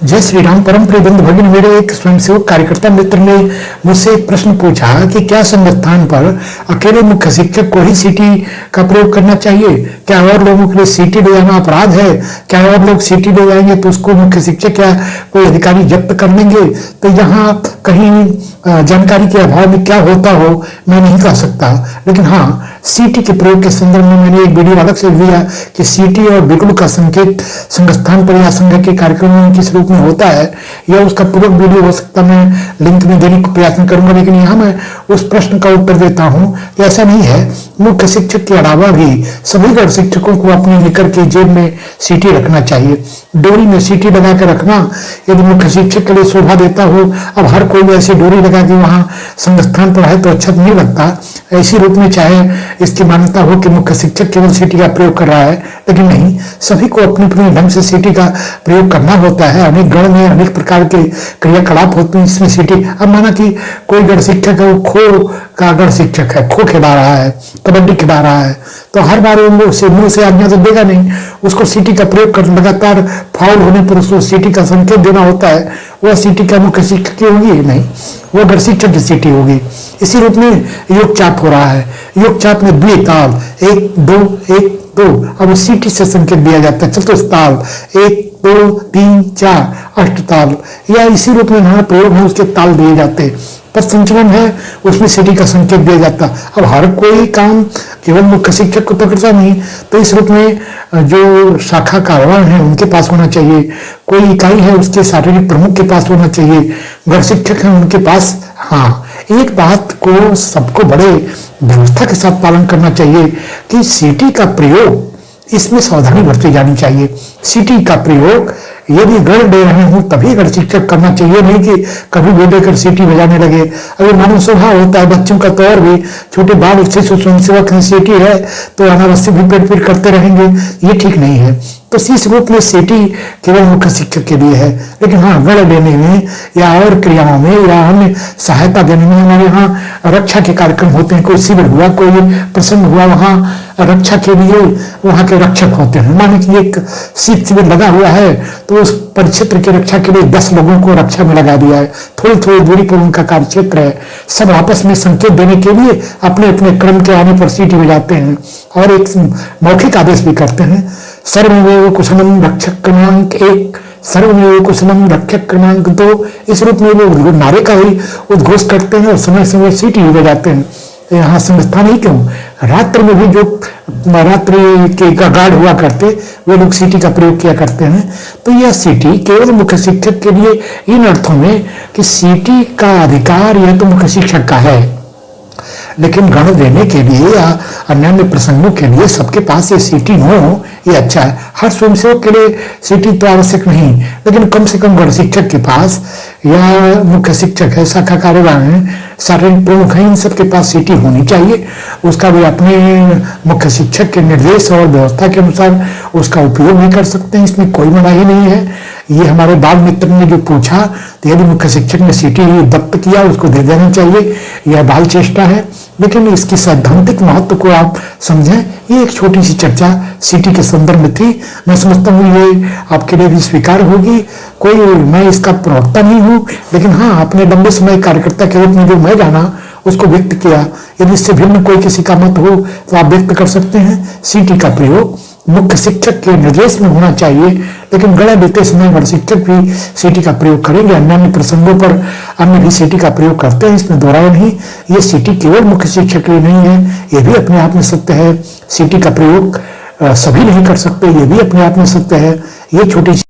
जय श्री राम। परम प्रिय बंधु भगिनी, मेरे एक स्वयंसेवक कार्यकर्ता मित्र ने मुझसे एक प्रश्न पूछा कि क्या संस्थान पर अकेले मुख्य शिक्षक को ही सीटी का प्रयोग करना चाहिए? क्या और लोगों के लिए सीटी ले जाना अपराध है? क्या और लोग सीटी ले जाएंगे तो उसको मुख्य शिक्षक या कोई अधिकारी जब्त कर लेंगे? तो यहाँ कहीं जानकारी के अभाव में क्या होता हो मैं नहीं कह सकता, लेकिन हाँ, सीटी के प्रयोग के संदर्भ में मैंने एक वीडियो अलग से दिया कि सीटी और बिगुल का संकेत संस्थान पर या संघ के कार्यक्रम में किस रूप में होता है, यह उसका पूरक वीडियो हो सकता, मैं लिंक में देने का प्रयास करूंगा। लेकिन यहाँ मैं उस प्रश्न का उत्तर देता हूँ कि ऐसा नहीं है। मुख्य शिक्षक के अलावा भी सभी गण शिक्षकों को अपने लेकर के जेब में सीटी रखना चाहिए। डोरी में सीटी लगा के रखना यदि मुख्य शिक्षक के लिए शोभा देता हो, अब हर कोई ऐसी डोरी लगा के वहां संस्थान पर है तो अच्छा नहीं लगता। ऐसी रूप में चाहे इसकी मान्यता हो कि मुख्य शिक्षक केवल सीटी का प्रयोग कर रहा है, लेकिन नहीं, सभी को अपने अपने ढंग से सीटी का प्रयोग करना होता है। अनेक गण में अनेक प्रकार के क्रियाकलाप होते हैं जिसमें सीटी, अब माना कि कोई गण शिक्षक है, वो खो का गण शिक्षक है, खो खिला रहा है, कबड्डी खिला रहा है, तो हर बार मुंह से आज्ञा तो देगा नहीं, उसको सीटी का प्रयोग कर लगातार फाउल होने पर उसको सीटी का संकेत देना होता है। वह सीटी का मुख्य शिक्षक की होगी? नहीं, वो गण शिक्षक की सीटी होगी। इसी रूप में योग चाप हो रहा है, योग चाप में द्विताल 1 2 1 2, अब सीटी से संकेत दिया जाता है चतुस्ताल 1 2 3 4 अष्टताल, या इसी रूप में हमारा प्रयोग है, उसके ताल दिए जाते हैं। पद संचलन है, उसमें सीटी का संकेत दिया जाता। अब हर कोई काम केवल मुख्य शिक्षक को पकड़ता नहीं, तो इस रूप में जो शाखा कारवान है उनके पास होना चाहिए, कोई इकाई है उसके शारीरिक प्रमुख के पास होना चाहिए, गण शिक्षक है उनके पास। हाँ, एक बात को सबको बड़े व्यवस्था के साथ पालन करना चाहिए कि सीटी का प्रयोग, इसमें सावधानी बरती जानी चाहिए। सीटी का प्रयोग यदि गण दे रहे हो तभी गण शिक्षक करना चाहिए, नहीं कि कभी भी लेकर सीटी बजाने लगे। अगर मानव स्वभाव होता है बच्चों का, तो और भी छोटे बाल शिशु स्वयंसेवक सीटी है तो अनावश्यक भी पेट पीट करते रहेंगे, ये ठीक नहीं है। तो इस रूप में सीटी केवल मुख्य शिक्षक के लिए है, लेकिन हाँ, गण देने में या और क्रियाओं में या अन्य सहायता देने में, हमारे यहाँ रक्षा के कार्यक्रम होते हैं, कोई शिविर हुआ, कोई प्रसंग हुआ, वहाँ रक्षा के लिए वहाँ के रक्षक होते हैं। माने कि एक शीत शिविर लगा हुआ है तो उस परिक्षेत्र की रक्षा के लिए 10 लोगों को रक्षा में लगा दिया है, थोड़ी थोड़ी दूरी पर उनका कार्य क्षेत्र है, सब आपस में संकेत देने के लिए अपने अपने क्रम के आने पर सीटी बजाते हैं और एक मौखिक आदेश भी करते हैं। सर्वमेव कुशलम रक्षक क्रमांक 1, सर्वमेव कुशलम रक्षक क्रमांक 2, इस रूप में वो नारे का ही उद्घोष करते हैं और समय समय सीटी भी बजाते हैं। यहाँ संस्थान ही क्यों, रात्रि में भी जो रात्रि के गार्ड हुआ करते वे लोग सीटी का प्रयोग किया करते हैं। तो यह सीटी केवल मुख्य शिक्षक के लिए इन अर्थों में कि सीटी का अधिकार यह तो मुख्य शिक्षक का है, लेकिन गण देने के लिए या अन्य प्रसंगों के लिए सबके पास ये सीटी हो, ये अच्छा है। हर स्वयंसेवक के लिए सीटी तो आवश्यक नहीं, लेकिन कम से कम गण शिक्षक के पास या मुख्य शिक्षक है, शाखा कार्यवाह है, शारीरिक प्रमुख है, इन सबके पास सीटी होनी चाहिए। उसका भी अपने मुख्य शिक्षक के निर्देश और व्यवस्था के अनुसार उसका उपयोग भी कर सकते हैं, इसमें कोई मनाही नहीं है। ये हमारे बाल मित्र ने जो पूछा, तो यदि मुख्य शिक्षक ने सीटी दत्त किया उसको दे देना चाहिए, यह बाल चेष्टा है, लेकिन इसकी सैद्धांतिक महत्व को आप समझें। ये एक छोटी सी चर्चा सीटी के संदर्भ में थी, मैं समझता हूँ ये आपके लिए भी स्वीकार होगी। कोई मैं इसका प्रवक्ता नहीं हूँ, लेकिन हाँ, अपने लंबे समय कार्यकर्ता के रूप में जो मैं जाना उसको व्यक्त किया। यदि इससे भिन्न कोई किसी का मत हो तो आप व्यक्त कर सकते हैं। सीटी का प्रयोग मुख्य शिक्षक के निर्देश में होना चाहिए, लेकिन गण देते समय गण शिक्षक भी सीटी का प्रयोग करेंगे। अन्य प्रसंगों पर अन्य भी सीटी का प्रयोग करते हैं, इसमें दोहराया नहीं। ये सीटी केवल मुख्य शिक्षक के लिए नहीं है, ये भी अपने आप में सत्य है। सीटी का प्रयोग सभी नहीं कर सकते, ये भी अपने आप में सत्य है। ये छोटी